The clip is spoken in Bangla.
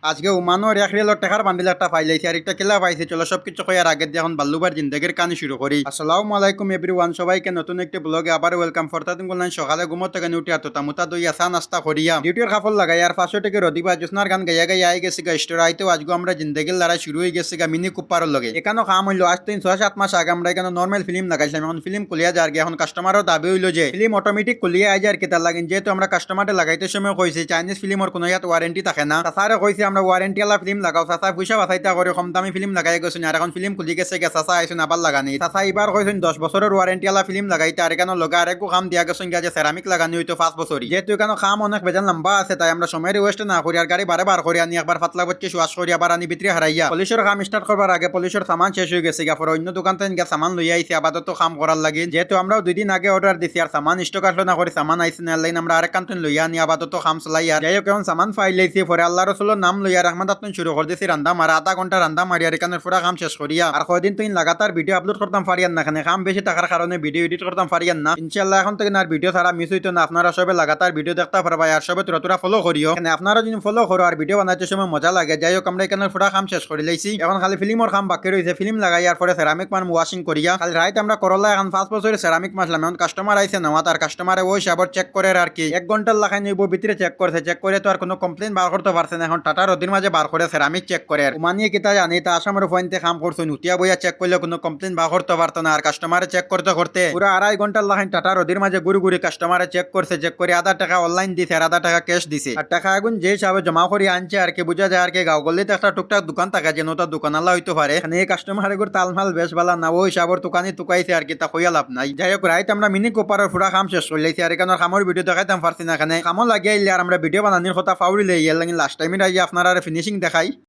আজকে ওমানোর এক রেলের টাকার বান্ডিল একটা পাইলাইছি আর একটা কেলা পাইছি। চলো সবকিছু কয়ার আগে দিয়ে এখন বাল্লুবার জিন্দগির কানি শুরু করি। আসসালামু আলাইকুম এভরিওয়ান, সবাইকে নতুন একটি ব্লগে আবার ওয়েলকাম। ফরতাদিন বললেন সকালে ঘুমোর থেকে উঠি আর তামুতা দই আসা নাস্তা করিয়া ডিউটির খাফল লাগাই আর 500 থেকে রদিবা জোসনার গান গাইয়া গাইয়া আই গেছি গা স্টোর আইতেও আজকে আমরা জিন্দগির লড়াই শুরু হয়ে গেছি গা মিনি কুপ্পারের লগে। এখানেও কাম হইলো আজ 3-7 মাস আগে আমরা এখানে নর্মাল ফিল্ম লাগাইছিলাম, এখন ফিল্ম খুলিয়া যার এখন কাস্টমারও দাবি হইলো যে ফিল্ম অটোমেটিক খুলিয়া আই যার কেতার লাগেন, যেহেতু আমরা কাস্টমারে লাগাইতে সময় কইছি চাইনিজ ফিল্মর কোনো ইয়াত ওয়ারেন্টি থাকে না। তাছাড়া কইছি আমরা ওয়ারেন্টি আলা ফিল্ম লাগাও, চাচা পয়সা বাঁচাইতা করে কম দামি ফিল্ম লাগাই গেছেন আর এখন ফিল্ম খুলি গেছে গা চাচা আইসুন আবার লাগানি। চাচা এবার কইছেন 10 বছরের ওয়ারেন্টি আলা ফিল্ম লাগাইতে আর এখানে লগা আরেকু কাম দিয়া গেছেন গা যে সেরামিক লাগানি হইতো 5 বছরই। যেহেতু এখানে কাম অনেক বেজান লম্বা আছে তাই আমরা সময়ের ওয়েস্ট না করি আর গাড়ি বারে বার করে আনি একবার পাতলা বচ্চে শুয়াশ করি আবার আনি ভিতরে হারাইয়া পলিশের কাম স্টার্ট করবার আগে পলিশের সামান শেষ হয়ে গেছে গা, পরে অন্য দোকান থেকে গিয়ে সামান লইয়া আইছি আপাতত কাম করার লাগে। যেহেতু আমরাও 2 দিন আগে অর্ডার দিছি আর সামান স্টক আসলো না করে সামান আইসি না লাইন আমরা আরেক কান্তন লইয়া আনি আপাতত কাম চলাই। আর যাই হোক এখন সামান ফাইল লাইছি পরে আল্লাহ রসুলের নাম লইয়া রহমত আপনি শুরু করে দিছি রান্দা মারা। আধা ঘন্টা রান্দা মারি আর এখানে পুরা কাম শেষ করিয়া আর কয়দিন তুই লাগাতার ভিডিও আপলোড করতাম পারিয়ান না, এখানে কাম বেশি থাকার কারণে ভিডিও এডিট করতাম পারিয়ান না। ইনশাআল্লাহ এখন থেকে আর ভিডিও ছাড়া মিস হইতো না, আপনারা সবাই লাগাতার ভিডিও দেখতে পারবা আর সবাই তোরা ফলো করিও। এখানে আপনারা যদি ফলো করো আর ভিডিও বানাইতে সময় মজা লাগে। যাই হোক আমরা এখানে পুরা কাম শেষ করে লাইছি, এখন খালি ফিল্মর কাম বাকি রয়েছে। ফিল্ম লাগাই আর পরে সেরামিক মান ওয়াশিং করিয়া খালি রাইট আমরা করলা এখন 5 বছরের সেরামিক মাসলাম। এখন কাস্টমার আইছে নেওয়া তার কাস্টমারে ওই সাবর চেক করে আর কি 1 ঘন্টার লাগাই নিব ভিতরে চেক করছে, চেক করে তো আর কোনো কমপ্লেন বার করতে পারছে না। এখন টাটা রদির মাঝে বার করে সেরামিক চেক করে মানিয়ে কিতা জানি তা আসামের পয়েন্টে কাম করছো নুটিয়া বইয়া চেক করলে কোনো কমপ্লেন বার করতে পারতো না আর কাস্টমারে চেক করতে করতে পুরো 2.5 ঘন্টার লাগাই টাটা রদির মাঝে ঘুরি ঘুরি কাস্টমারে চেক করছে, চেক করে 1000 টাকা অনলাইন দিছে আর 1000 টাকা ক্যাশ দিছে। আর টাকা আগুন যে হিসাবে জমা করি আনছে আর কি বোঝা যায় আর কি গাঁও গলিতে একটা টুকটাক দোকান থাকে যে নটা দোকান আলা হইতে পারে। এখানে এই কাস্টমার এগুলো তালমাল বেশ ভালো না, ওই হিসাবর দোকানে টুকাইছে আর কি তা হইয়া লাভ নাই। যাই হোক রাইট আমরা মিনি কোপারের পুরা কাম শেষ করে লাইছি আর এখানে কামর ভিডিও দেখাইতাম পারছি না, এখানে কামও লাগিয়ে আর আমরা ভিডিও বানানির কথা ফাউরি লই লাস্ট টাইমে আপনারা ফিনিশিং দেখাই।